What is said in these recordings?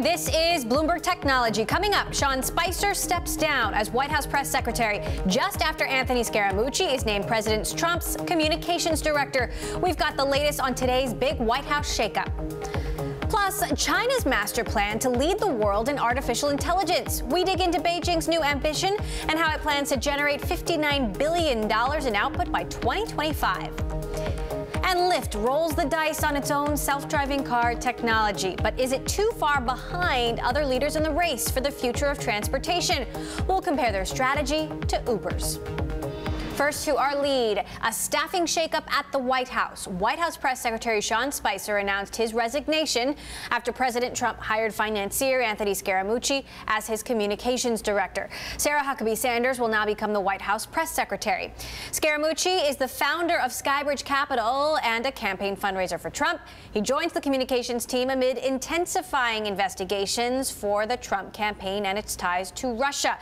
This is Bloomberg Technology. Coming up, Sean Spicer steps down as White House press secretary just after Anthony Scaramucci is named President Trump's communications director. We've got the latest on today's big White House shakeup. Plus, China's master plan to lead the world in artificial intelligence. We dig into Beijing's new ambition and how it plans to generate $59 billion in output by 2025. And Lyft rolls the dice on its own self-driving car technology. But is it too far behind other leaders in the race for the future of transportation? We'll compare their strategy to Uber's. First to our lead, a staffing shakeup at the White House. White House Press Secretary Sean Spicer announced his resignation after President Trump hired financier Anthony Scaramucci as his communications director. Sarah Huckabee Sanders will now become the White House Press Secretary. Scaramucci is the founder of Skybridge Capital and a campaign fundraiser for Trump. He joins the communications team amid intensifying investigations for the Trump campaign and its ties to Russia.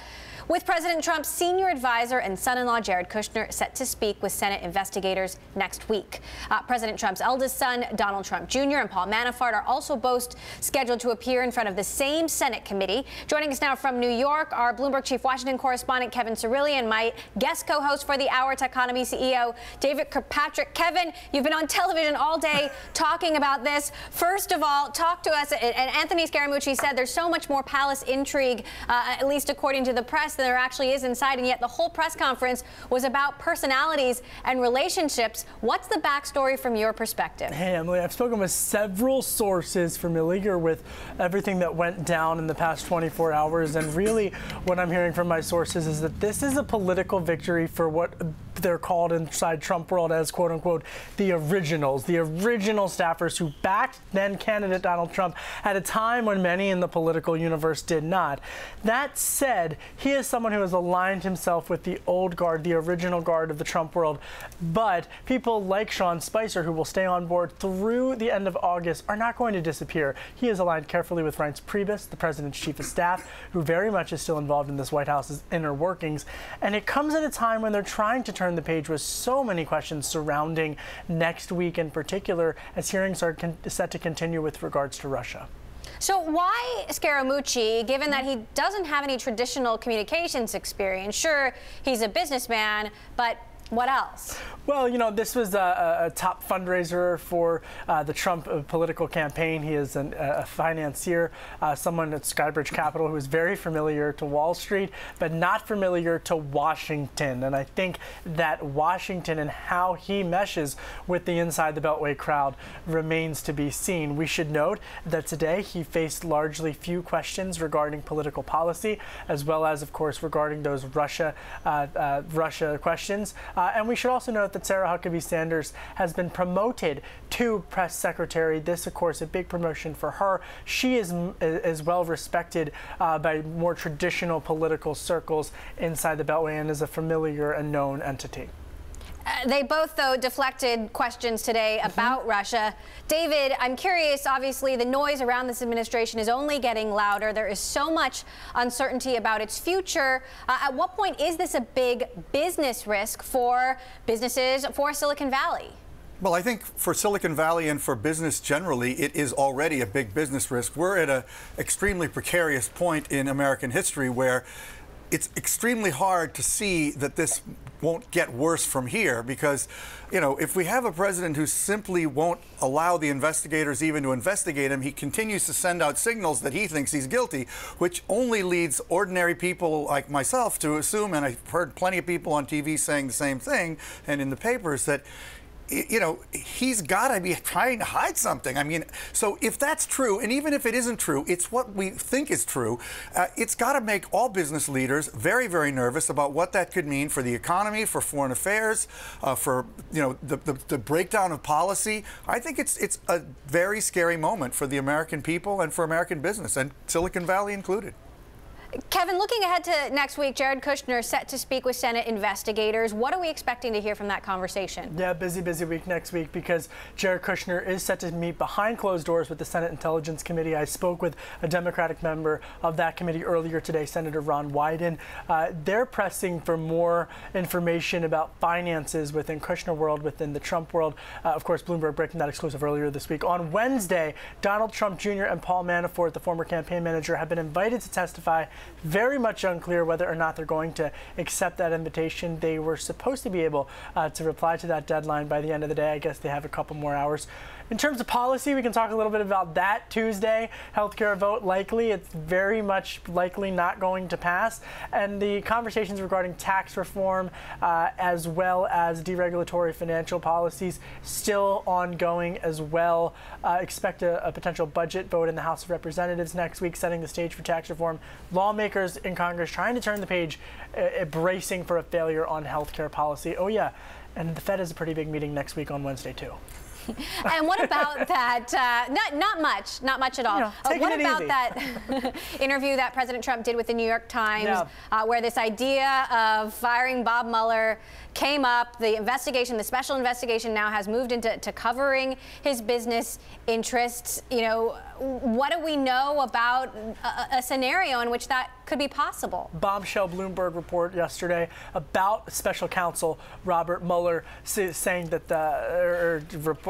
With President Trump's senior advisor and son-in-law Jared Kushner set to speak with Senate investigators next week. President Trump's eldest son, Donald Trump Jr. and Paul Manafort are also both scheduled to appear in front of the same Senate committee. Joining us now from New York, our Bloomberg Chief Washington correspondent Kevin Cirilli and my guest co-host for the hour, Techonomy CEO David Kirkpatrick. Kevin, you've been on television all day talking about this. First of all, talk to us. And Anthony Scaramucci said there's so much more palace intrigue, at least according to the press, than there actually is inside, and yet the whole press conference was about personalities and relationships. What's the backstory from your perspective? Hey, Emily, I've spoken with several sources familiar with everything that went down in the past 24 hours, and really what I'm hearing from my sources is that this is a political victory for what they're called inside Trump world as, quote unquote, the originals, the original staffers who backed then candidate Donald Trump at a time when many in the political universe did not. That said, he is someone who has aligned himself with the old guard, the original guard of the Trump world. But people like Sean Spicer, who will stay on board through the end of August, are not going to disappear. He is aligned carefully with Reince Priebus, the president's chief of staff, who very much is still involved in this White House's inner workings. And it comes at a time when they're trying to turn the page with so many questions surrounding next week in particular, as hearings are set to continue with regards to Russia. So why Scaramucci, given that he doesn't have any traditional communications experience? Sure, he's a businessman, but what else? Well, you know, this was a top fundraiser for the Trump political campaign. He is a financier, someone at Skybridge Capital who is very familiar to Wall Street, but not familiar to Washington. And I think that Washington and how he meshes with the inside the Beltway crowd remains to be seen. We should note that today he faced largely few questions regarding political policy, as well as, of course, regarding those Russia questions. And we should also note that Sarah Huckabee Sanders has been promoted to press secretary. This, of course, a big promotion for her. She is well respected by more traditional political circles inside the Beltway and is a familiar and known entity. They both, though, deflected questions today about Russia. David, I'm curious, obviously, the noise around this administration is only getting louder. There is so much uncertainty about its future. At what point is this a big business risk for businesses, for Silicon Valley? Well, I think for Silicon Valley and for business generally, it is already a big business risk. We're at an extremely precarious point in American history where it's extremely hard to see that this won't get worse from here because, you know, if we have a president who simply won't allow the investigators even to investigate him, he continues to send out signals that he thinks he's guilty, which only leads ordinary people like myself to assume, and I've heard plenty of people on TV saying the same thing and in the papers, that you know, he's got to be trying to hide something. I mean, so if that's true, and even if it isn't true, it's what we think is true. It's got to make all business leaders very, very nervous about what that could mean for the economy, for foreign affairs, for, you know, the breakdown of policy. I think it's a very scary moment for the American people and for American business, and Silicon Valley included. Kevin, looking ahead to next week, Jared Kushner is set to speak with Senate investigators. What are we expecting to hear from that conversation? Yeah, busy week next week because Jared Kushner is set to meet behind closed doors with the Senate Intelligence Committee. I spoke with a Democratic member of that committee earlier today, Senator Ron Wyden. They're pressing for more information about finances within Kushner world, within the Trump world. Of course, Bloomberg breaking that exclusive earlier this week. On Wednesday, Donald Trump Jr. and Paul Manafort, the former campaign manager, have been invited to testify. Very much unclear whether or not they're going to accept that invitation. They were supposed to be able to reply to that deadline by the end of the day. I guess they have a couple more hours. In terms of policy, we can talk a little bit about that Tuesday. Healthcare vote likely. It's very much likely not going to pass. And the conversations regarding tax reform as well as deregulatory financial policies still ongoing as well. Expect a potential budget vote in the House of Representatives next week, setting the stage for tax reform. Lawmakers in Congress trying to turn the page, bracing for a failure on healthcare policy. Oh, yeah. And the Fed has a pretty big meeting next week on Wednesday, too. And what about that? Not much at all. What about that interview that President Trump did with the New York Times, where this idea of firing Bob Mueller came up? The investigation, the special investigation, now has moved into covering his business interests. You know, what do we know about a scenario in which that could be possible? Bombshell Bloomberg report yesterday about special counsel Robert Mueller saying that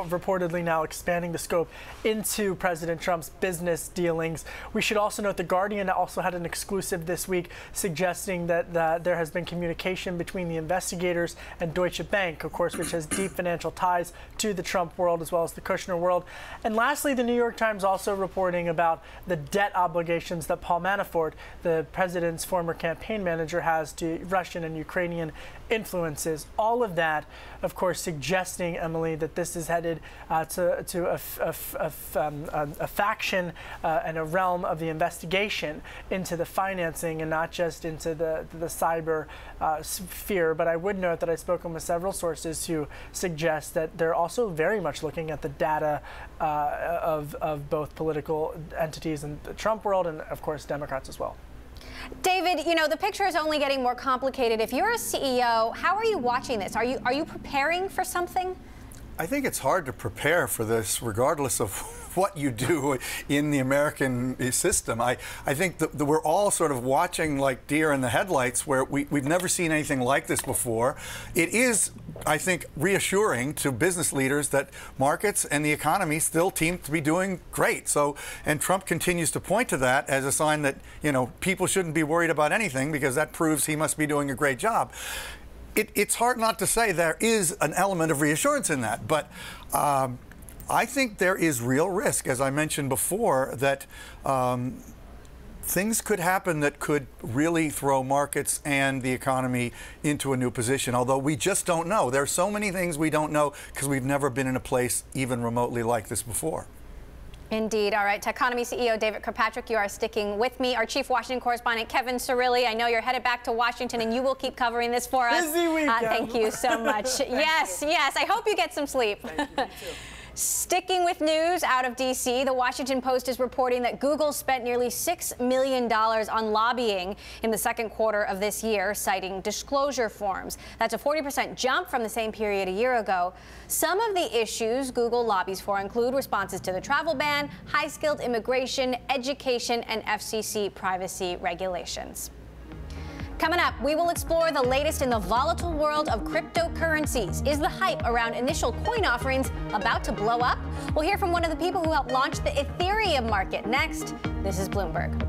reportedly now expanding the scope into President Trump's business dealings. We should also note The Guardian also had an exclusive this week suggesting that there has been communication between the investigators and Deutsche Bank, of course, which has deep financial ties to the Trump world as well as the Kushner world. And lastly, the New York Times also reporting about the debt obligations that Paul Manafort, the president's former campaign manager, has to Russian and Ukrainian influences. All of that, of course, suggesting, Emily, that this is headed to a faction and a realm of the investigation into the financing and not just into the cyber sphere. But I would note that I've spoken with several sources who suggest that they're also very much looking at the data of both political entities in the Trump world and, of course, Democrats as well. David, you know, the picture is only getting more complicated. If you're a CEO, how are you watching this? Are you preparing for something? I think it's hard to prepare for this, regardless of what you do in the American system. I think that we're all sort of watching like deer in the headlights, where we've never seen anything like this before. It is, I think, reassuring to business leaders that markets and the economy still seem to be doing great. So, and Trump continues to point to that as a sign that, you know, people shouldn't be worried about anything, because that proves he must be doing a great job. It's hard not to say there is an element of reassurance in that, but I think there is real risk, as I mentioned before, that things could happen that could really throw markets and the economy into a new position, although we just don't know. There are so many things we don't know because we've never been in a place even remotely like this before. Indeed. All right. Techonomy CEO David Kirkpatrick, you are sticking with me. Our chief Washington correspondent, Kevin Cirilli. I know you're headed back to Washington, and you will keep covering this for us. Busy weekend. Thank you so much. Yes. I hope you get some sleep. Thank you, me too. Sticking with news out of D.C., the Washington Post is reporting that Google spent nearly $6 million on lobbying in the second quarter of this year, citing disclosure forms. That's a 40% jump from the same period a year ago. Some of the issues Google lobbies for include responses to the travel ban, high-skilled immigration, education, and FCC privacy regulations. Coming up, we will explore the latest in the volatile world of cryptocurrencies. Is the hype around initial coin offerings about to blow up? We'll hear from one of the people who helped launch the Ethereum market next. This is Bloomberg.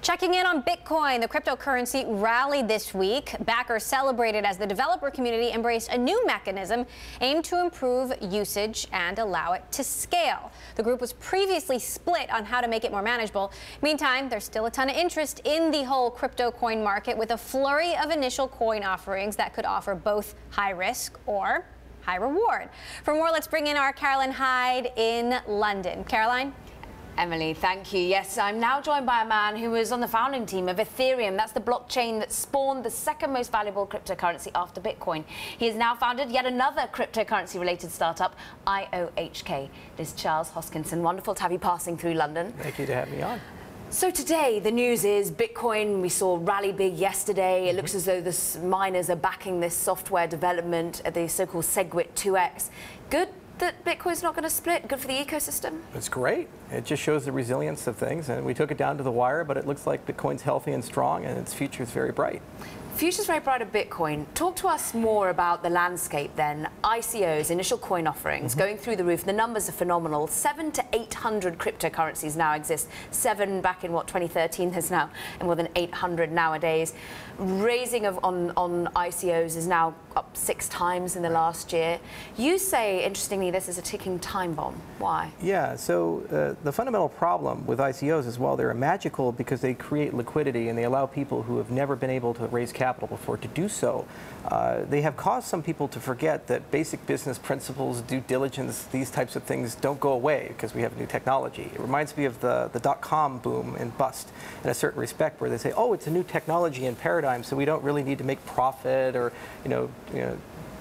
Checking in on Bitcoin, the cryptocurrency rallied this week. Backers celebrated as the developer community embraced a new mechanism aimed to improve usage and allow it to scale. The group was previously split on how to make it more manageable. Meantime, there's still a ton of interest in the whole crypto coin market, with a flurry of initial coin offerings that could offer both high risk or high reward. For more, let's bring in our Caroline Hyde in London. Caroline? Emily, thank you. Yes, I'm now joined by a man who was on the founding team of Ethereum. That's the blockchain that spawned the second most valuable cryptocurrency after Bitcoin. He has now founded yet another cryptocurrency-related startup, IOHK. It is Charles Hoskinson. Wonderful to have you passing through London. Thank you to have me on. So today, the news is Bitcoin, we saw rally big yesterday. It looks as though the miners are backing this software development, the so-called SegWit 2x. Good that Bitcoin's not going to split? Good for the ecosystem? It's great. It just shows the resilience of things, and we took it down to the wire, but it looks like Bitcoin's healthy and strong, and its future is very bright. Future's very bright of Bitcoin. Talk to us more about the landscape then. ICOs, initial coin offerings, going through the roof. The numbers are phenomenal. 700 to 800 cryptocurrencies now exist. 7 back in, 2013. There's now more than 800 nowadays. Raising on ICOs is now up 6 times in the last year. You say, interestingly, this is a ticking time bomb. Why? Yeah, so the fundamental problem with ICOs is, while they're magical because they create liquidity and they allow people who have never been able to raise capital before to do so, they have caused some people to forget that basic business principles, due diligence, these types of things don't go away because we have new technology. It reminds me of the dot-com boom and bust in a certain respect, where they say, oh, it's a new technology and paradigm, so we don't really need to make profit or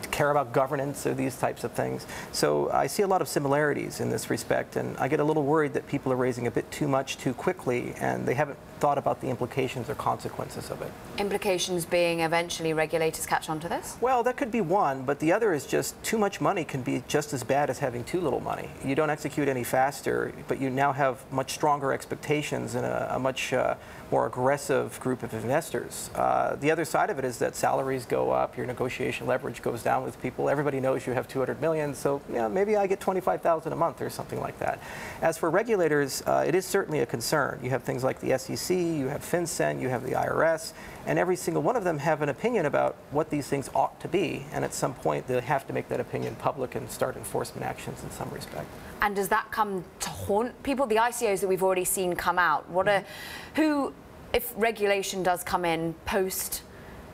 care about governance or these types of things. So I see a lot of similarities in this respect, and I get a little worried that people are raising a bit too much too quickly, and they haven't thought about the implications or consequences of it. Implications being eventually regulators catch on to this? Well, that could be one, but the other is just too much money can be just as bad as having too little money. You don't execute any faster, but you now have much stronger expectations and a much more aggressive group of investors. The other side of it is that salaries go up, your negotiation leverage goes down with people. Everybody knows you have 200 million, so maybe I get 25,000 a month or something like that. As for regulators, it is certainly a concern. You have things like the SEC, you have FinCEN, you have the IRS, and every single one of them have an opinion about what these things ought to be, and at some point they have to make that opinion public and start enforcement actions in some respect. And does that come to haunt people? The ICOs that we've already seen come out, if regulation does come in post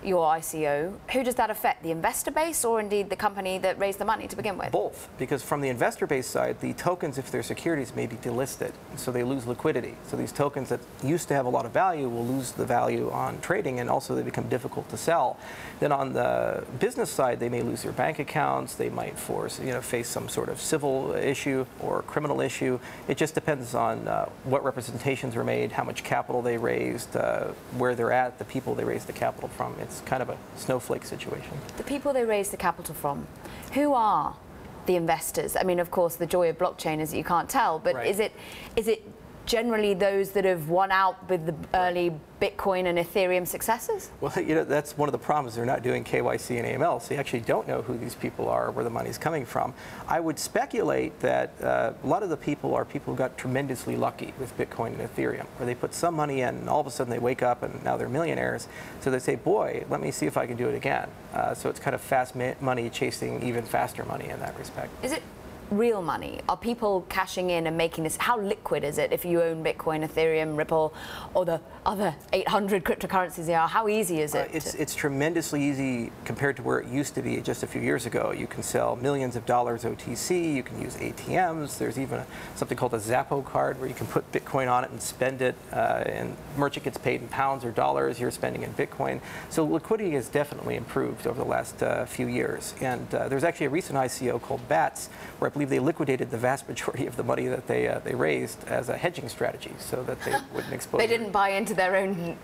your ICO, who does that affect? The investor base or indeed the company that raised the money to begin with? Both, because from the investor base side, the tokens, if they're securities, may be delisted, so they lose liquidity. So these tokens that used to have a lot of value will lose the value on trading, and also they become difficult to sell. Then on the business side, they may lose their bank accounts, they might face some sort of civil issue or criminal issue. It just depends on what representations were made, how much capital they raised, where they're at, the people they raised the capital from. It's kind of a snowflake situation. The people they raise the capital from, who are the investors? I mean, of course, the joy of blockchain is that you can't tell, but right. is it generally those that have won out with the early Bitcoin and Ethereum successes? Well, that's one of the problems. They're not doing KYC and AML, so you actually don't know who these people are, where the money's coming from. I would speculate that a lot of the people are people who got tremendously lucky with Bitcoin and Ethereum, where they put some money in, and all of a sudden they wake up and now they're millionaires. So they say, boy, let me see if I can do it again. So it's kind of fast money chasing even faster money in that respect. Is it real money? Are people cashing in and making this? How liquid is it if you own Bitcoin, Ethereum, Ripple, or the other 800 cryptocurrencies there are? How easy is it? It's tremendously easy compared to where it used to be just a few years ago. You can sell millions of dollars OTC, you can use ATMs, there's even something called a Zappo card where you can put Bitcoin on it and spend it, and merchant gets paid in pounds or dollars, you're spending in Bitcoin. So liquidity has definitely improved over the last few years. And there's actually a recent ICO called BATS, where I believe they liquidated the vast majority of the money that they raised as a hedging strategy, so that they wouldn't expose. They didn't buy into their own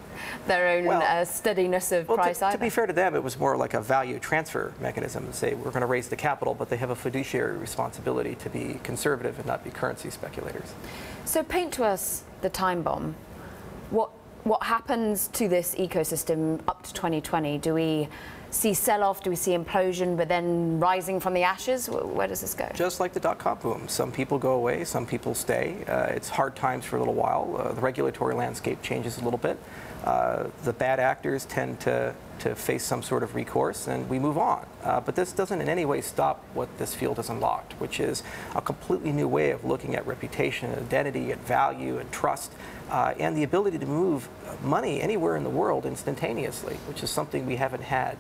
steadiness of price either. To be fair to them, it was more like a value transfer mechanism to say we're going to raise the capital, but they have a fiduciary responsibility to be conservative and not be currency speculators. So paint to us the time bomb. What happens to this ecosystem up to 2020? Do we see sell-off? Do we see implosion, but then rising from the ashes? Where does this go? Just like the dot-com boom. Some people go away, some people stay. It's hard times for a little while. The regulatory landscape changes a little bit. The bad actors tend to face some sort of recourse, and we move on. But this doesn't in any way stop what this field has unlocked, which is a completely new way of looking at reputation and identity and value and trust, and the ability to move money anywhere in the world instantaneously, which is something we haven't had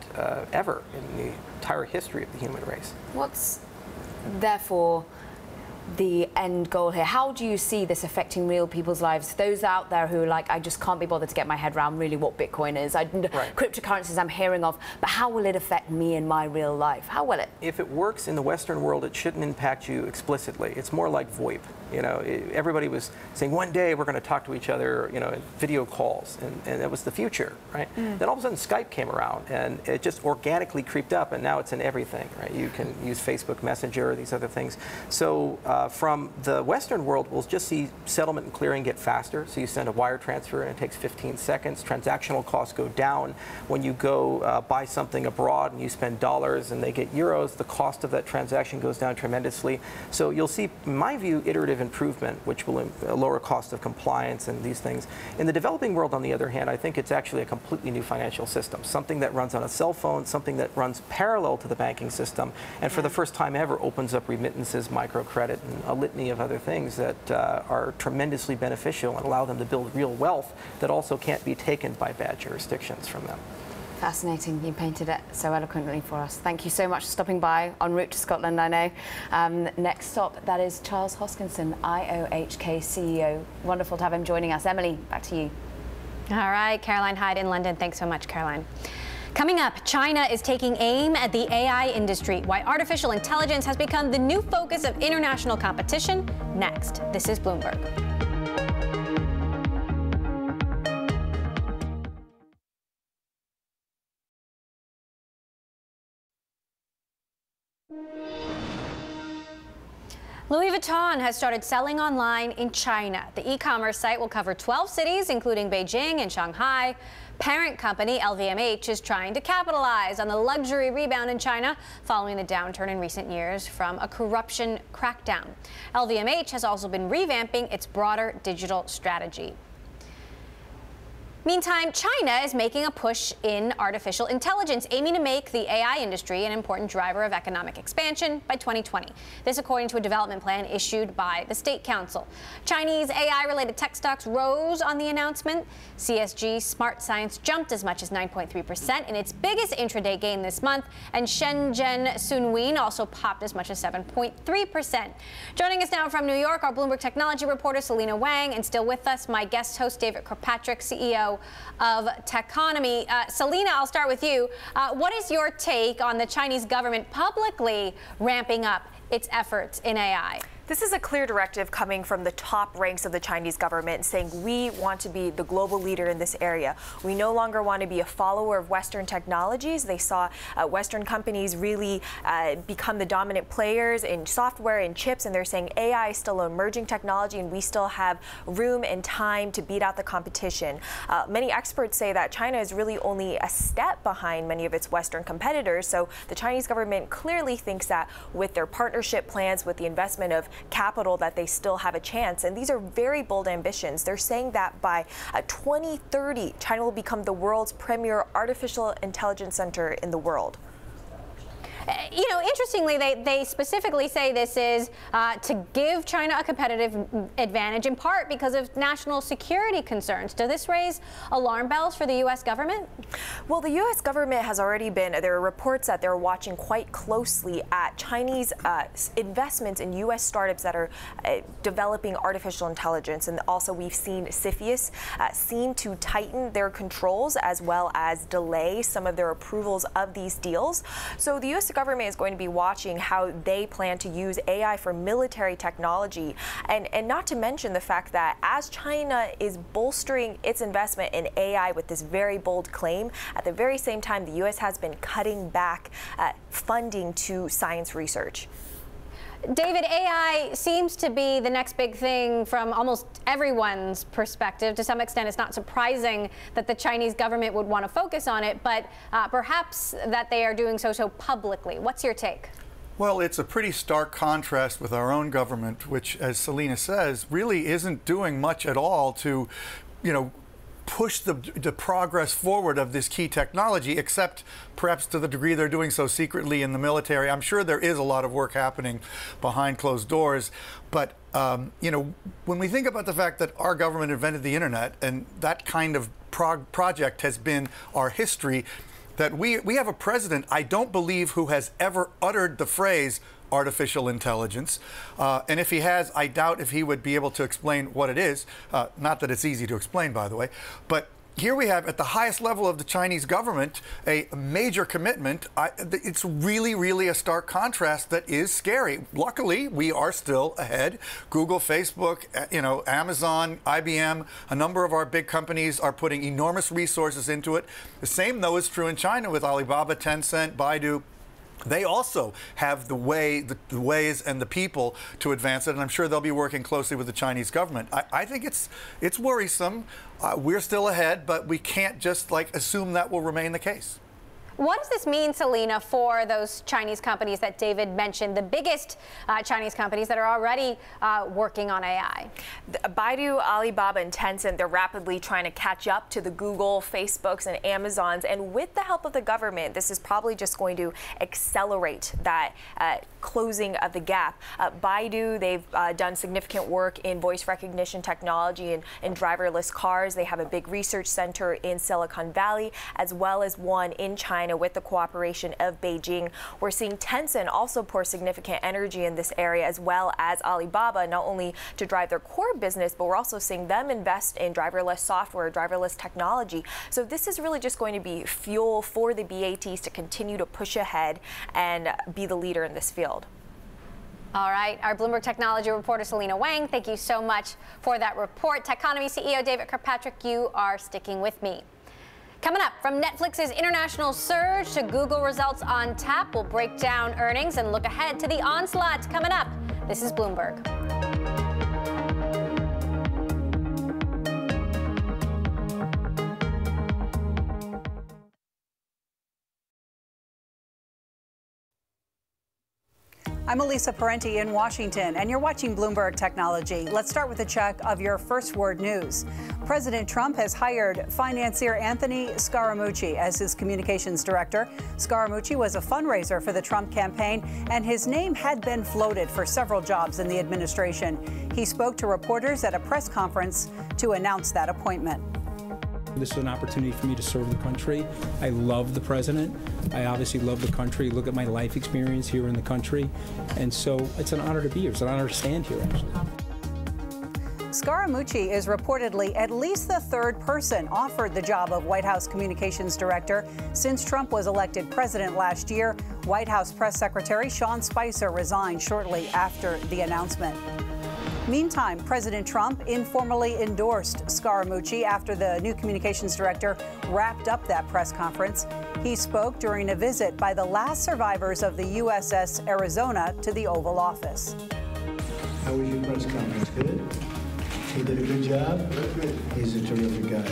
ever in the entire history of the human race. What's, therefore, the end goal here? How do you see this affecting real people's lives? Those out there who are like, I just can't be bothered to get my head around really what Bitcoin is. Cryptocurrencies I'm hearing of, but how will it affect me in my real life? How will it? If it works in the Western world, it shouldn't impact you explicitly. It's more like VoIP. You know, everybody was saying one day we're going to talk to each other, you know, in video calls, and that was the future, right? Then all of a sudden Skype came around, and it just organically creeped up, and now it's in everything, right? You can use Facebook Messenger, these other things. So from the Western world, we'll just see settlement and clearing get faster. So you send a wire transfer, and it takes 15 seconds. Transactional costs go down. When you go buy something abroad and you spend dollars and they get euros, the cost of that transaction goes down tremendously. So you'll see, in my view, iterative improvement, which will lower cost of compliance and these things. In the developing world, on the other hand, I think it's actually a completely new financial system, something that runs on a cell phone, something that runs parallel to the banking system, and for the first time ever opens up remittances, microcredit, and a litany of other things that are tremendously beneficial and allow them to build real wealth that also can't be taken by bad jurisdictions from them. Fascinating. You painted it so eloquently for us. Thank you so much for stopping by en route to Scotland, I know. Next stop, that is Charles Hoskinson, IOHK CEO. Wonderful to have him joining us. Emily, back to you. All right, Caroline Hyde in London. Thanks so much, Caroline. Coming up, China is taking aim at the AI industry. Why artificial intelligence has become the new focus of international competition. Next, this is Bloomberg. Louis Vuitton has started selling online in China. The e-commerce site will cover 12 cities, including Beijing and Shanghai. Parent company LVMH is trying to capitalize on the luxury rebound in China following the downturn in recent years from a corruption crackdown. LVMH has also been revamping its broader digital strategy. Meantime, China is making a push in artificial intelligence, aiming to make the AI industry an important driver of economic expansion by 2020. This according to a development plan issued by the State Council. Chinese AI-related tech stocks rose on the announcement. CSG Smart Science jumped as much as 9.3% in its biggest intraday gain this month, and Shenzhen Sunwin also popped as much as 7.3%. Joining us now from New York, our Bloomberg technology reporter Selena Wang, and still with us, my guest host David Kirkpatrick, CEO of Techonomy. Selena, I'll start with you. What is your take on the Chinese government publicly ramping up its efforts in AI? This is a clear directive coming from the top ranks of the Chinese government saying we want to be the global leader in this area. We no longer want to be a follower of Western technologies. They saw Western companies really become the dominant players in software and chips, and they're saying AI is still an emerging technology and we still have room and time to beat out the competition. Many experts say that China is really only a step behind many of its Western competitors, so the Chinese government clearly thinks that with their partnership plans, with the investment of capital, that they still have a chance. And these are very bold ambitions. They're saying that by 2030, China will become the world's premier artificial intelligence center in the world. You know, interestingly, they specifically say this is to give China a competitive advantage, in part because of national security concerns. Does this raise alarm bells for the U.S. government? Well, the U.S. government has already been, there are reports that they're watching quite closely at Chinese investments in U.S. startups that are developing artificial intelligence. And also we've seen CFIUS seem to tighten their controls as well as delay some of their approvals of these deals. So the U.S. government is going to be watching how they plan to use AI for military technology, and not to mention the fact that as China is bolstering its investment in AI with this very bold claim, at the very same time the U.S. has been cutting back funding to science research. David, AI seems to be the next big thing from almost everyone's perspective. To some extent, it's not surprising that the Chinese government would want to focus on it, but perhaps that they are doing so publicly. What's your take? Well, it's a pretty stark contrast with our own government, which, as Selena says, really isn't doing much at all to, you know, push the progress forward of this key technology, except perhaps to the degree they're doing so secretly in the military. I'm sure there is a lot of work happening behind closed doors, but you know, when we think about the fact that our government invented the internet and that kind of project has been our history, that we have a president, I don't believe, who has ever uttered the phrase artificial intelligence. And if he has, I doubt if he would be able to explain what it is. Not that it's easy to explain, by the way. But here we have, at the highest level of the Chinese government, a major commitment. It's really, really a stark contrast that is scary. Luckily, we are still ahead. Google, Facebook, Amazon, IBM, a number of our big companies are putting enormous resources into it. The same, though, is true in China with Alibaba, Tencent, Baidu. They also have the ways and the people to advance it, and I'm sure they'll be working closely with the Chinese government. I think it's worrisome. We're still ahead, but we can't just assume that will remain the case. What does this mean, Selena, for those Chinese companies that David mentioned, the biggest Chinese companies that are already working on AI? Baidu, Alibaba, and Tencent, they're rapidly trying to catch up to the Google, Facebooks, and Amazons. And with the help of the government, this is probably just going to accelerate that closing of the gap. Baidu, they've done significant work in voice recognition technology and driverless cars. They have a big research center in Silicon Valley, as well as one in China with the cooperation of Beijing. We're seeing Tencent also pour significant energy in this area, as well as Alibaba, not only to drive their core business, but we're also seeing them invest in driverless software, driverless technology. So this is really just going to be fuel for the BATs to continue to push ahead and be the leader in this field. All right, our Bloomberg technology reporter Selena Wang, thank you so much for that report. Techonomy CEO David Kirkpatrick, you are sticking with me. Coming up, from Netflix's international surge to Google results on tap, we'll break down earnings and look ahead to the onslaught coming up. This is Bloomberg. I'm Elisa Parenti in Washington, and you're watching Bloomberg Technology. Let's start with a check of your first word news. President Trump has hired financier Anthony Scaramucci as his communications director. Scaramucci was a fundraiser for the Trump campaign, and his name had been floated for several jobs in the administration. He spoke to reporters at a press conference to announce that appointment. This is an opportunity for me to serve the country. I love the president. I obviously love the country. Look at my life experience here in the country. And so it's an honor to be here. It's an honor to stand here, actually. Scaramucci is reportedly at least the third person offered the job of White House communications director since Trump was elected president last year. White House press secretary Sean Spicer resigned shortly after the announcement. Meantime, President Trump informally endorsed Scaramucci after the new communications director wrapped up that press conference. He spoke during a visit by the last survivors of the USS Arizona to the Oval Office. How was your press conference? Good? He did a good job? Good. He's a terrific guy.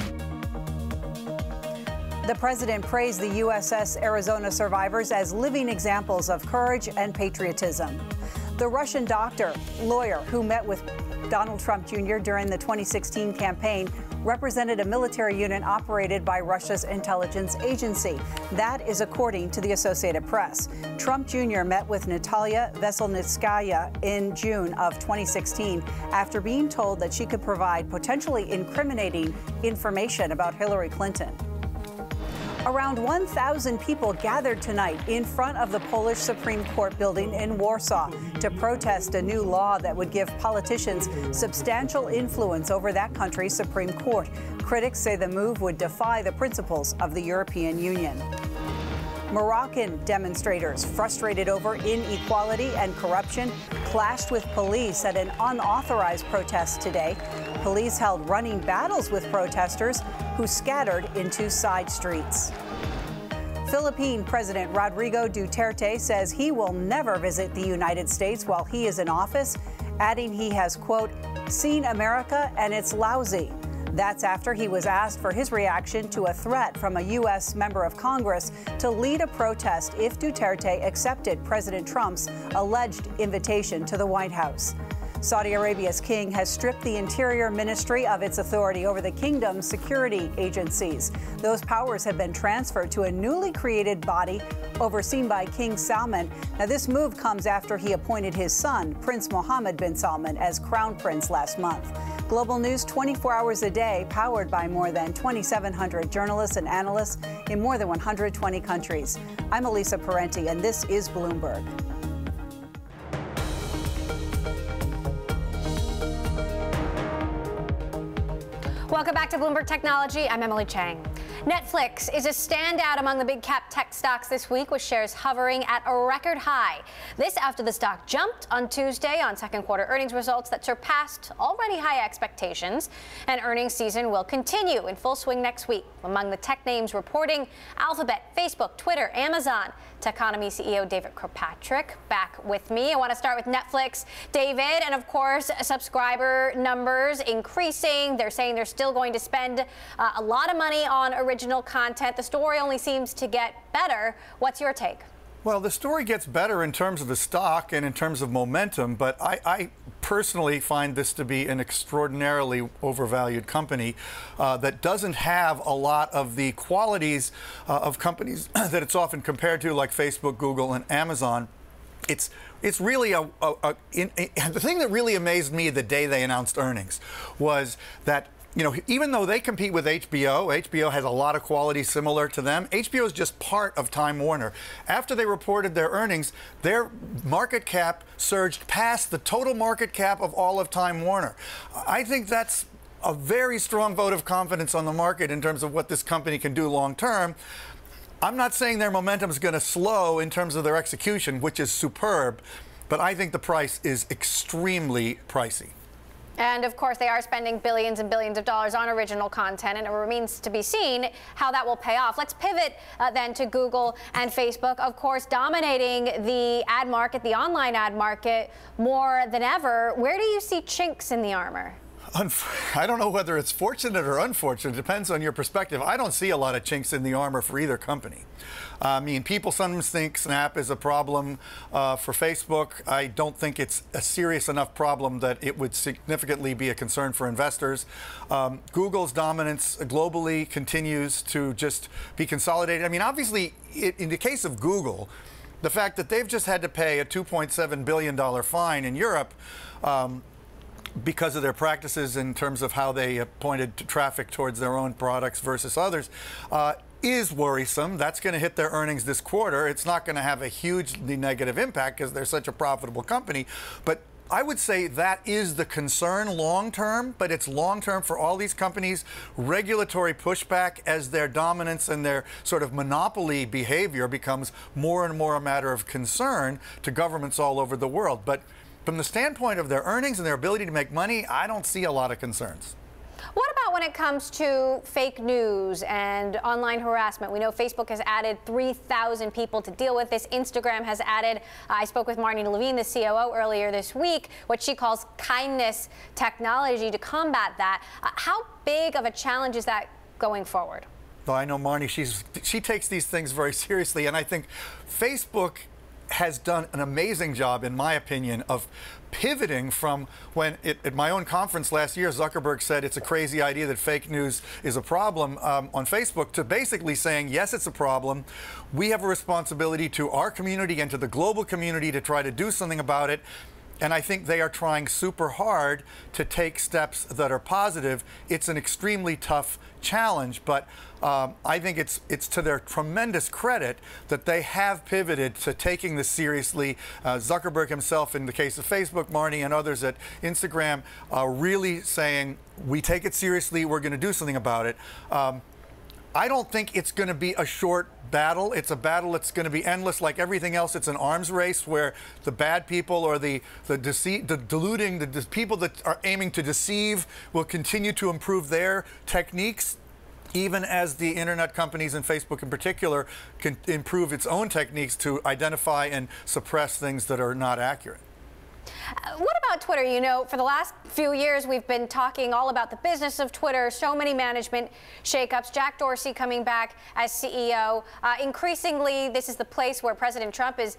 The president praised the USS Arizona survivors as living examples of courage and patriotism. The Russian doctor, lawyer who met with Donald Trump Jr. during the 2016 campaign represented a military unit operated by Russia's intelligence agency. That is according to the Associated Press. Trump Jr. met with Natalia Veselnitskaya in June of 2016 after being told that she could provide potentially incriminating information about Hillary Clinton. Around 1,000 people gathered tonight in front of the Polish Supreme Court building in Warsaw to protest a new law that would give politicians substantial influence over that country's Supreme Court. Critics say the move would defy the principles of the European Union. Moroccan demonstrators, frustrated over inequality and corruption, clashed with police at an unauthorized protest today. Police held running battles with protesters who scattered into side streets. Philippine President Rodrigo Duterte says he will never visit the United States while he is in office, adding he has, quote, seen America and it's lousy. That's after he was asked for his reaction to a threat from a U.S. member of Congress to lead a protest if Duterte accepted President Trump's alleged invitation to the White House. Saudi Arabia's king has stripped the Interior Ministry of its authority over the kingdom's security agencies. Those powers have been transferred to a newly created body overseen by King Salman. Now, this move comes after he appointed his son, Prince Mohammed bin Salman, as crown prince last month. Global news 24 hours a day, powered by more than 2,700 journalists and analysts in more than 120 countries. I'm Elisa Parenti, and this is Bloomberg. Welcome back to Bloomberg Technology. I'm Emily Chang. Netflix is a standout among the big cap tech stocks this week, with shares hovering at a record high. This after the stock jumped on Tuesday on second quarter earnings results that surpassed already high expectations. And earnings season will continue in full swing next week. Among the tech names reporting, Alphabet, Facebook, Twitter, Amazon. Techonomy CEO David Kirkpatrick back with me. I want to start with Netflix. David, and of course, subscriber numbers increasing. They're saying they're still going to spend a lot of money on original content. The story only seems to get better. What's your take? Well, the story gets better in terms of the stock and in terms of momentum, but I personally find this to be an extraordinarily overvalued company that doesn't have a lot of the qualities of companies that it's often compared to, like Facebook, Google, and Amazon. It's really the thing that really amazed me the day they announced earnings was that, you know, even though they compete with HBO has a lot of qualities similar to them. HBO is just part of Time Warner. After they reported their earnings, their market cap surged past the total market cap of all of Time Warner. I think that's a very strong vote of confidence on the market in terms of what this company can do long term. I'm not saying their momentum is going to slow in terms of their execution, which is superb, but I think the price is extremely pricey. And of course, they are spending billions and billions of dollars on original content, and it remains to be seen how that will pay off. Let's pivot then to Google and Facebook, of course, dominating the ad market, the online ad market, more than ever. Where do you see chinks in the armor? I don't know whether it's fortunate or unfortunate. It depends on your perspective. I don't see a lot of chinks in the armor for either company. I mean, people sometimes think Snap is a problem for Facebook. I don't think it's a serious enough problem that it would significantly be a concern for investors. Google's dominance globally continues to just be consolidated. I mean, obviously, in the case of Google, the fact that they've just had to pay a $2.7 billion fine in Europe because of their practices in terms of how they pointed traffic towards their own products versus others, is worrisome. That's going to hit their earnings this quarter. It's not going to have a hugely negative impact because they're such a profitable company. But I would say that is the concern long term, but it's long term for all these companies. Regulatory pushback as their dominance and their sort of monopoly behavior becomes more and more a matter of concern to governments all over the world. But from the standpoint of their earnings and their ability to make money, I don't see a lot of concerns. What about when it comes to fake news and online harassment? We know Facebook has added 3,000 people to deal with this. Instagram has added, I spoke with Marnie Levine, the COO, earlier this week, what she calls kindness technology to combat that. How big of a challenge is that going forward? Well, I know Marnie, she takes these things very seriously, and I think Facebook has done an amazing job, in my opinion, of pivoting from when at my own conference last year, Zuckerberg said it's a crazy idea that fake news is a problem on Facebook, to basically saying, yes, it's a problem. We have a responsibility to our community and to the global community to try to do something about it. And I think they are trying super hard to take steps that are positive. It's an extremely tough challenge, but I think it's to their tremendous credit that they have pivoted to taking this seriously. Zuckerberg himself, in the case of Facebook, Marnie and others at Instagram, are really saying, we take it seriously, we're going to do something about it. I don't think it's going to be a short battle. It's a battle that's going to be endless. Like everything else, it's an arms race where the bad people or the people that are aiming to deceive will continue to improve their techniques, even as the internet companies and Facebook in particular can improve its own techniques to identify and suppress things that are not accurate. What about Twitter? You know, for the last few years, we've been talking all about the business of Twitter, so many management shakeups, Jack Dorsey coming back as CEO. Increasingly, this is the place where President Trump is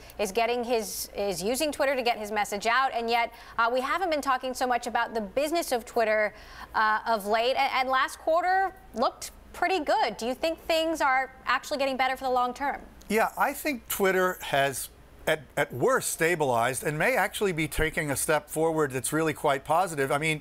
using Twitter to get his message out, and yet we haven't been talking so much about the business of Twitter of late, and last quarter looked pretty good. Do you think things are actually getting better for the long term? Yeah, I think Twitter has at worst stabilized and may actually be taking a step forward that's really quite positive. I mean,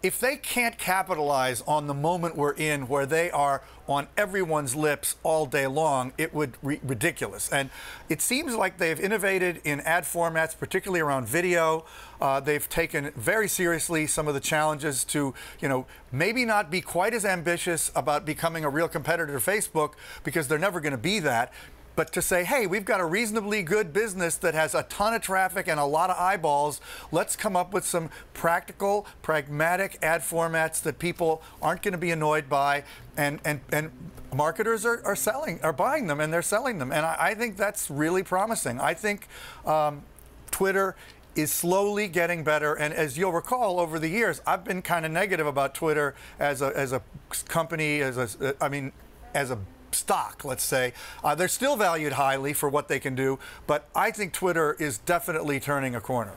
if they can't capitalize on the moment we're in where they are on everyone's lips all day long, it would be ridiculous. And it seems like they've innovated in ad formats, particularly around video. They've taken very seriously some of the challenges to, maybe not be quite as ambitious about becoming a real competitor to Facebook, because they're never going to be that. But to say, hey, we've got a reasonably good business that has a ton of traffic and a lot of eyeballs. Let's come up with some practical, pragmatic ad formats that people aren't going to be annoyed by. And marketers are buying them, and they're selling them. And I think that's really promising. I think Twitter is slowly getting better. And as you'll recall, over the years, I've been kind of negative about Twitter as a company, as a stock, let's say. They're still valued highly for what they can do, but I think Twitter is definitely turning a corner.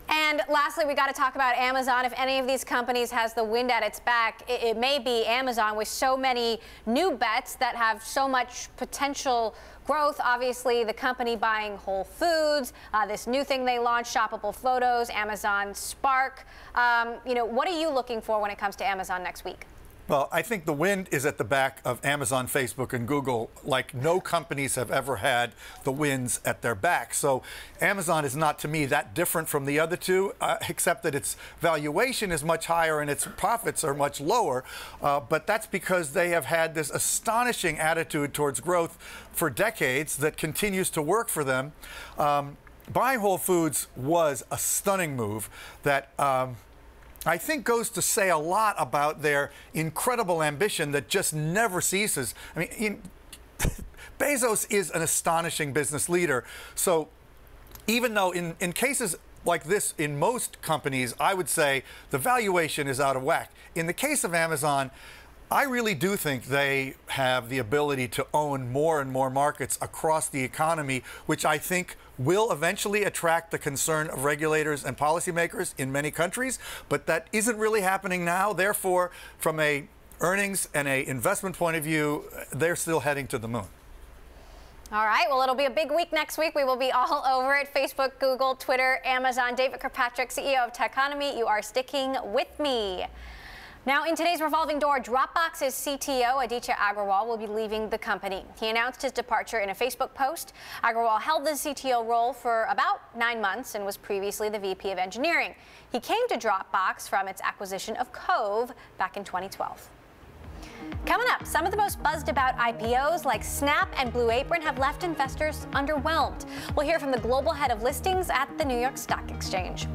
And lastly, we got to talk about Amazon. If any of these companies has the wind at its back, it may be Amazon, with so many new bets that have so much potential growth. Obviously, the company buying Whole Foods, this new thing they launched, shoppable photos, Amazon Spark. What are you looking for when it comes to Amazon next week? Well, I think the wind is at the back of Amazon, Facebook, and Google like no companies have ever had the winds at their back. So Amazon is not, to me, that different from the other two, except that its valuation is much higher and its profits are much lower. But that's because they have had this astonishing attitude towards growth for decades that continues to work for them. Buying Whole Foods was a stunning move that I think goes to say a lot about their incredible ambition that just never ceases. I mean, Bezos is an astonishing business leader. So even though in cases like this, in most companies, I would say the valuation is out of whack. In the case of Amazon, I really do think they have the ability to own more and more markets across the economy, which I think will eventually attract the concern of regulators and policymakers in many countries. But that isn't really happening now. Therefore, from a earnings and a investment point of view, they're still heading to the moon. All right, well, it'll be a big week next week. We will be all over it. Facebook, Google, Twitter, Amazon. David Kirkpatrick, CEO of Techonomy, you are sticking with me. Now, in today's revolving door, Dropbox's CTO, Aditya Agrawal, will be leaving the company. He announced his departure in a Facebook post. Agrawal held the CTO role for about 9 months and was previously the VP of Engineering. He came to Dropbox from its acquisition of Cove back in 2012. Coming up, some of the most buzzed about IPOs like Snap and Blue Apron have left investors underwhelmed. We'll hear from the global head of listings at the New York Stock Exchange.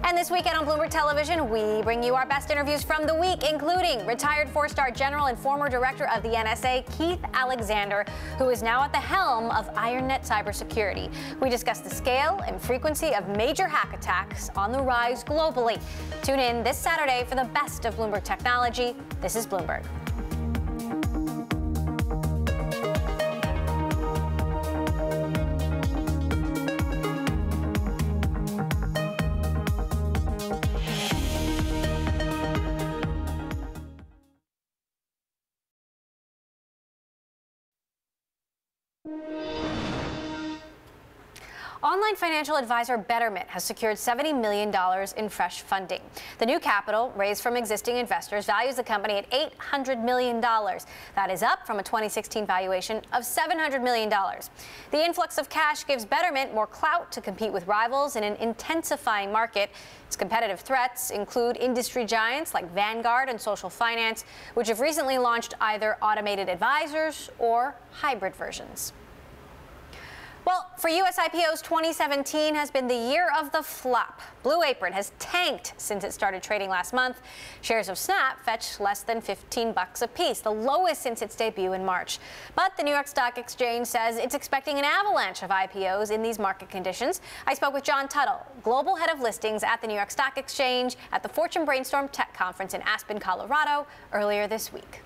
And this weekend on Bloomberg Television, we bring you our best interviews from the week, including retired four-star general and former director of the NSA, Keith Alexander, who is now at the helm of IronNet Cybersecurity. We discuss the scale and frequency of major hack attacks on the rise globally. Tune in this Saturday for the best of Bloomberg technology. This is Bloomberg. Online financial advisor Betterment has secured $70 million in fresh funding. The new capital, raised from existing investors, values the company at $800 million. That is up from a 2016 valuation of $700 million. The influx of cash gives Betterment more clout to compete with rivals in an intensifying market. Its competitive threats include industry giants like Vanguard and Social Finance, which have recently launched either automated advisors or hybrid versions. Well, for U.S. IPOs, 2017 has been the year of the flop. Blue Apron has tanked since it started trading last month. Shares of Snap fetched less than $15 a piece, the lowest since its debut in March. But the New York Stock Exchange says it's expecting an avalanche of IPOs in these market conditions. I spoke with John Tuttle, global head of listings at the New York Stock Exchange, at the Fortune Brainstorm Tech Conference in Aspen, Colorado, earlier this week.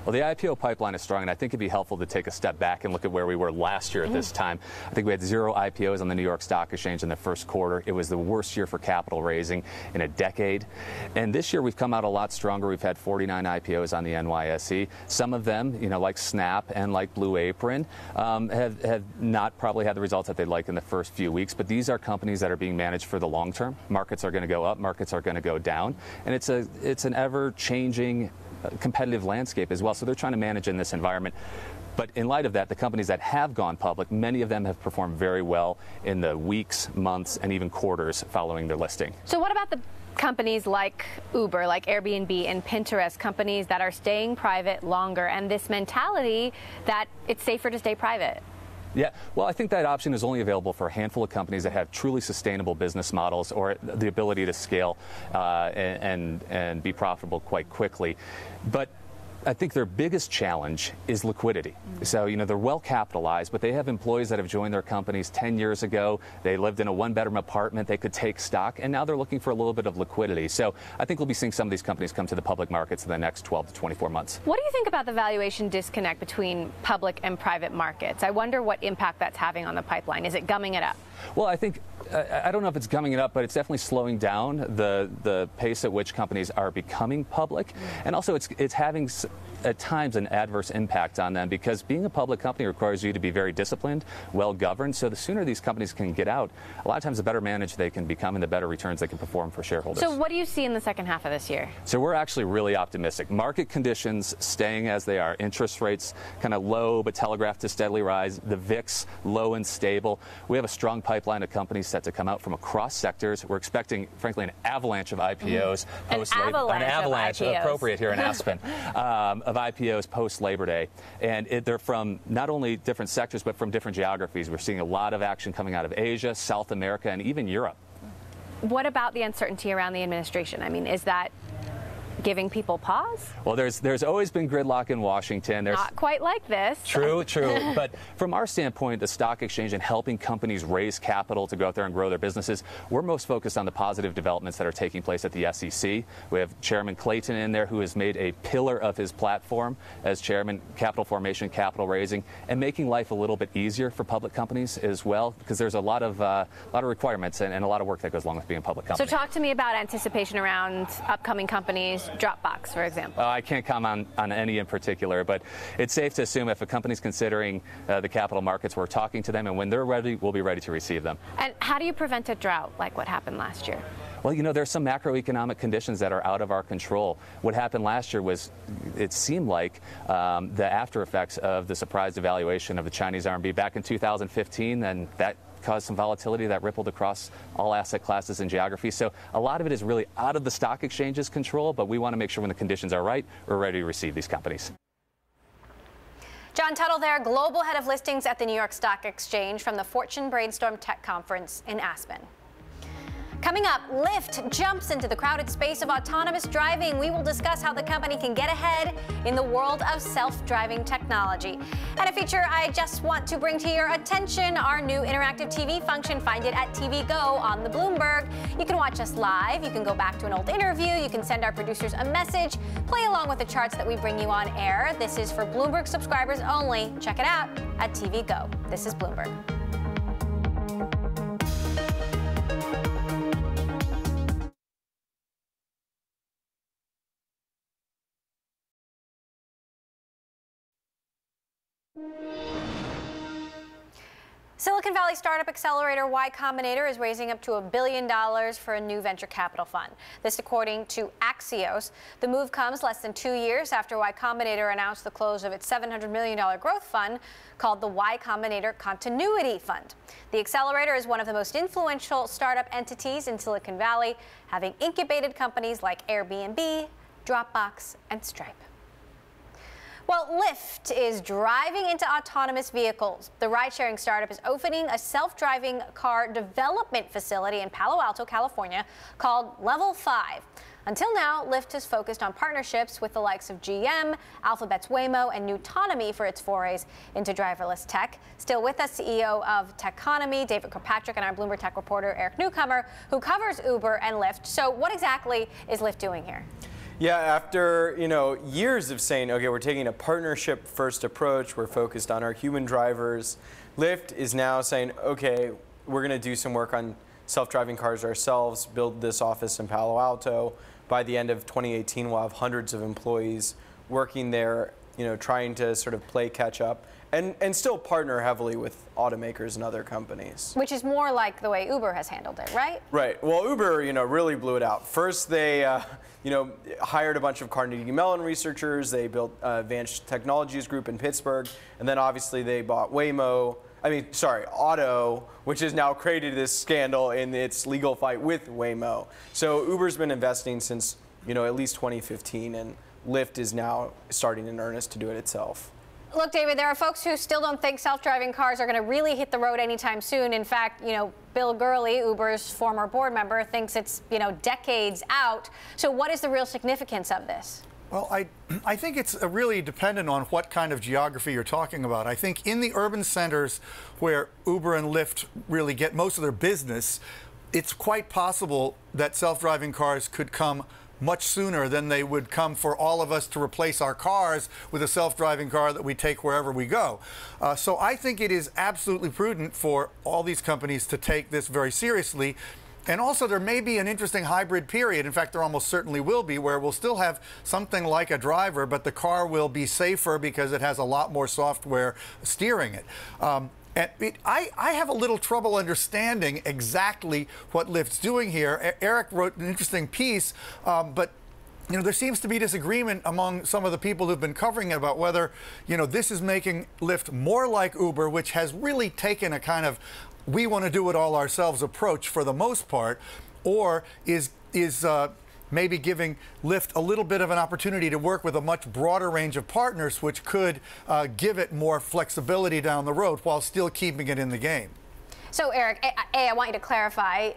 Well, the IPO pipeline is strong, and I think it'd be helpful to take a step back and look at where we were last year at this time. I think we had 0 IPOs on the New York Stock Exchange in the first quarter. It was the worst year for capital raising in a decade. And this year we've come out a lot stronger. We've had 49 IPOs on the NYSE. Some of them, like Snap and like Blue Apron, have not probably had the results that they'd like in the first few weeks. But these are companies that are being managed for the long term. Markets are going to go up, markets are going to go down, and it's an ever-changing competitive landscape as well. So they're trying to manage in this environment. But in light of that, the companies that have gone public, many of them have performed very well in the weeks, months, and even quarters following their listing. So what about the companies like Uber, like Airbnb and Pinterest, companies that are staying private longer, and this mentality that it's safer to stay private? Yeah, well, I think that option is only available for a handful of companies that have truly sustainable business models or the ability to scale and be profitable quite quickly. But I think their biggest challenge is liquidity. So, they're well capitalized, but they have employees that have joined their companies 10 years ago. They lived in a one-bedroom apartment. They could take stock, and now they're looking for a little bit of liquidity. So I think we'll be seeing some of these companies come to the public markets in the next 12 to 24 months. What do you think about the valuation disconnect between public and private markets? I wonder what impact that's having on the pipeline. Is it gumming it up? Well, I think, I don't know if it's gumming it up, but it's definitely slowing down the pace at which companies are becoming public. And also it's having, at times, an adverse impact on them, because being a public company requires you to be very disciplined, well-governed. So the sooner these companies can get out, a lot of times the better managed they can become and the better returns they can perform for shareholders. So what do you see in the second half of this year? So we're actually really optimistic. Market conditions staying as they are. Interest rates kind of low but telegraphed to steadily rise. The VIX low and stable. We have a strong pipeline of companies set to come out from across sectors. We're expecting, frankly, an avalanche of IPOs. An avalanche of IPOs. Appropriate here in Aspen, of IPOs post-Labor Day. And they're from not only different sectors, but from different geographies. We're seeing a lot of action coming out of Asia, South America, and even Europe. What about the uncertainty around the administration? I mean, is that giving people pause? Well, there's always been gridlock in Washington. Not quite like this. True. But from our standpoint, the stock exchange and helping companies raise capital to go out there and grow their businesses, we're most focused on the positive developments that are taking place at the SEC. We have Chairman Clayton in there, who has made a pillar of his platform as chairman, capital formation, capital raising, and making life a little bit easier for public companies as well, because there's a lot of requirements and a lot of work that goes along with being a public company. So talk to me about anticipation around upcoming companies. Dropbox, for example. I can't comment on any in particular, but it's safe to assume if a company's considering the capital markets, we're talking to them, and when they're ready, we'll be ready to receive them. And how do you prevent a drought like what happened last year? Well, there's some macroeconomic conditions that are out of our control. What happened last year was, it seemed like the after effects of the surprise devaluation of the Chinese RMB back in 2015, and that caused some volatility that rippled across all asset classes and geographies. So a lot of it is really out of the stock exchange's control, but we want to make sure when the conditions are right, we're ready to receive these companies. John Tuttle there, Global Head of Listings at the New York Stock Exchange from the Fortune Brainstorm Tech Conference in Aspen. Coming up, Lyft jumps into the crowded space of autonomous driving. We will discuss how the company can get ahead in the world of self-driving technology. And a feature I just want to bring to your attention, our new interactive TV function. Find it at TV Go on the Bloomberg. You can watch us live. You can go back to an old interview. You can send our producers a message. Play along with the charts that we bring you on air. This is for Bloomberg subscribers only. Check it out at TV Go. This is Bloomberg. Silicon Valley startup accelerator Y Combinator is raising up to $1 billion for a new venture capital fund. This according to Axios. The move comes less than 2 years after Y Combinator announced the close of its $700 million growth fund called the Y Combinator Continuity Fund. The accelerator is one of the most influential startup entities in Silicon Valley, having incubated companies like Airbnb, Dropbox, and Stripe. Well, Lyft is driving into autonomous vehicles. The ride-sharing startup is opening a self-driving car development facility in Palo Alto, California, called Level 5. Until now, Lyft has focused on partnerships with the likes of GM, Alphabet's Waymo, and Techonomy for its forays into driverless tech. Still with us, CEO of Techonomy, David Kirkpatrick, and our Bloomberg Tech reporter, Eric Newcomer, who covers Uber and Lyft. So what exactly is Lyft doing here? Yeah, after years of saying, okay, we're taking a partnership first approach, we're focused on our human drivers, Lyft is now saying, okay, we're going to do some work on self-driving cars ourselves, build this office in Palo Alto. By the end of 2018, we'll have hundreds of employees working there, trying to sort of play catch up and still partner heavily with automakers and other companies. Which is more like the way Uber has handled it, right? Right. Well, Uber, really blew it out. First, they, hired a bunch of Carnegie Mellon researchers. They built Advanced Technologies Group in Pittsburgh, and then obviously they bought Otto, which has now created this scandal in its legal fight with Waymo. So Uber's been investing since, at least 2015, and Lyft is now starting in earnest to do it itself. Look, David, there are folks who still don't think self-driving cars are going to really hit the road anytime soon. In fact, Bill Gurley, Uber's former board member, thinks it's, decades out. So what is the real significance of this? Well, I think it's really dependent on what kind of geography you're talking about. I think in the urban centers where Uber and Lyft really get most of their business, it's quite possible that self-driving cars could come much sooner than they would come for all of us to replace our cars with a self-driving car that we take wherever we go. So I think it is absolutely prudent for all these companies to take this very seriously. And also, there may be an interesting hybrid period. In fact, there almost certainly will be, where we'll still have something like a driver, but the car will be safer because it has a lot more software steering it. I have a little trouble understanding exactly what Lyft's doing here. Eric wrote an interesting piece, but there seems to be disagreement among some of the people who've been covering it about whether, this is making Lyft more like Uber, which has really taken a kind of we want to do it all ourselves approach for the most part, or is maybe giving Lyft a little bit of an opportunity to work with a much broader range of partners, which could give it more flexibility down the road while still keeping it in the game. So, Eric, I want you to clarify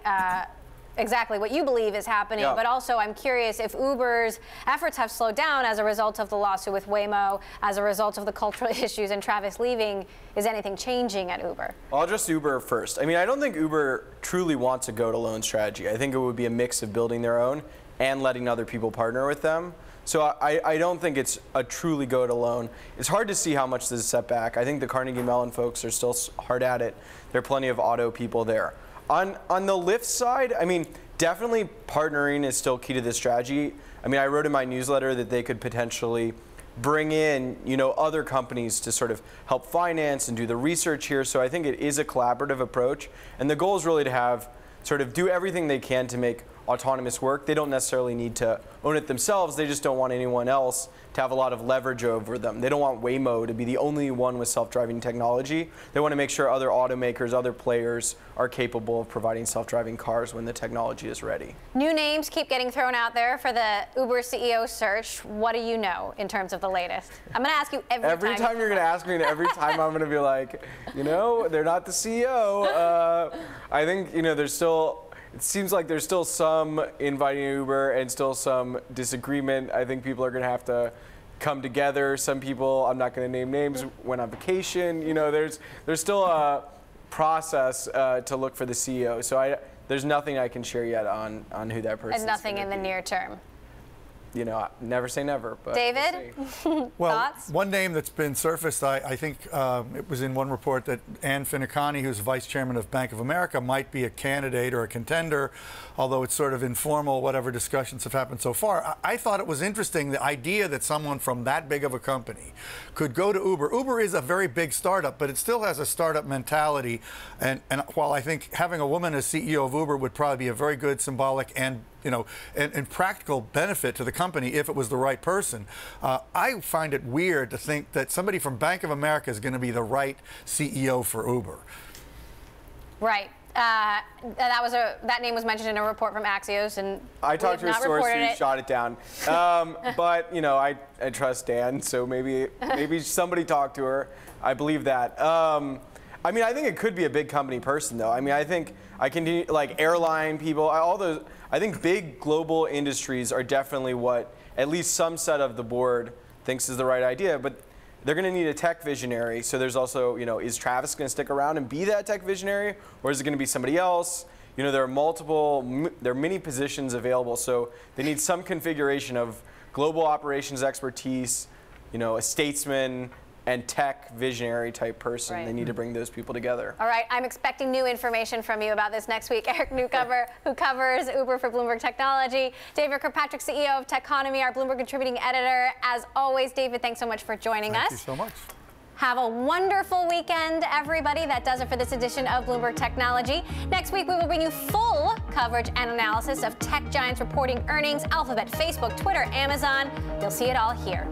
exactly what you believe is happening, but also I'm curious if Uber's efforts have slowed down as a result of the lawsuit with Waymo, as a result of the cultural issues and Travis leaving. Is anything changing at Uber? I'll address Uber first. I mean, I don't think Uber truly wants a go-it-alone strategy. I think it would be a mix of building their own and letting other people partner with them. So I don't think it's a truly go-it-alone. It's hard to see how much this is set back. I think the Carnegie Mellon folks are still hard at it. There are plenty of auto people there. On the Lyft side, I mean, definitely partnering is still key to this strategy. I mean, I wrote in my newsletter that they could potentially bring in, other companies to sort of help finance and do the research here. So I think it is a collaborative approach. And the goal is really to have sort of do everything they can to make autonomous work. They don't necessarily need to own it themselves. They just don't want anyone else to have a lot of leverage over them. They don't want Waymo to be the only one with self-driving technology. They want to make sure other automakers, other players are capable of providing self-driving cars when the technology is ready. New names keep getting thrown out there for the Uber CEO search. What do you know in terms of the latest? I'm going to ask you every time you're going to ask me, and every time I'm going to be like, they're not the CEO. I think, there's still... It seems like there's still some inviting Uber and still some disagreement. I think people are going to have to come together. Some people, I'm not going to name names, went on vacation. There's still a process to look for the CEO. So there's nothing I can share yet on who that person is. And nothing in the near term. Never say never. But David, well, thoughts? One name that's been surfaced, I think it was in one report that Ann Finicani, who's vice chairman of Bank of America, might be a candidate or a contender, although it's sort of informal, whatever discussions have happened so far. I thought it was interesting, the idea that someone from that big of a company could go to Uber. Uber is a very big startup, but it still has a startup mentality. And while I think having a woman as CEO of Uber would probably be a very good symbolic and and practical benefit to the company if it was the right person. I find it weird to think that somebody from Bank of America is going to be the right CEO for Uber. Right. That name was mentioned in a report from Axios, and I talked to a source who shot it down. But I trust Dan, so maybe somebody talked to her. I believe that. I mean, I think it could be a big company person, though. I mean, I think like airline people, all those. I think big global industries are definitely what at least some set of the board thinks is the right idea, but they're going to need a tech visionary. So there's also, is Travis going to stick around and be that tech visionary, or is it going to be somebody else? You know, there are many positions available, so they need some configuration of global operations expertise, you know, a statesman, and tech visionary type person. Right. They need to bring those people together. All right, I'm expecting new information from you about this next week. Eric Newcomer, who covers Uber for Bloomberg Technology. David Kirkpatrick, CEO of Techonomy, our Bloomberg contributing editor. As always, David, thanks so much for joining us. Thank you so much. Have a wonderful weekend, everybody. That does it for this edition of Bloomberg Technology. Next week, we will bring you full coverage and analysis of tech giants reporting earnings, Alphabet, Facebook, Twitter, Amazon. You'll see it all here.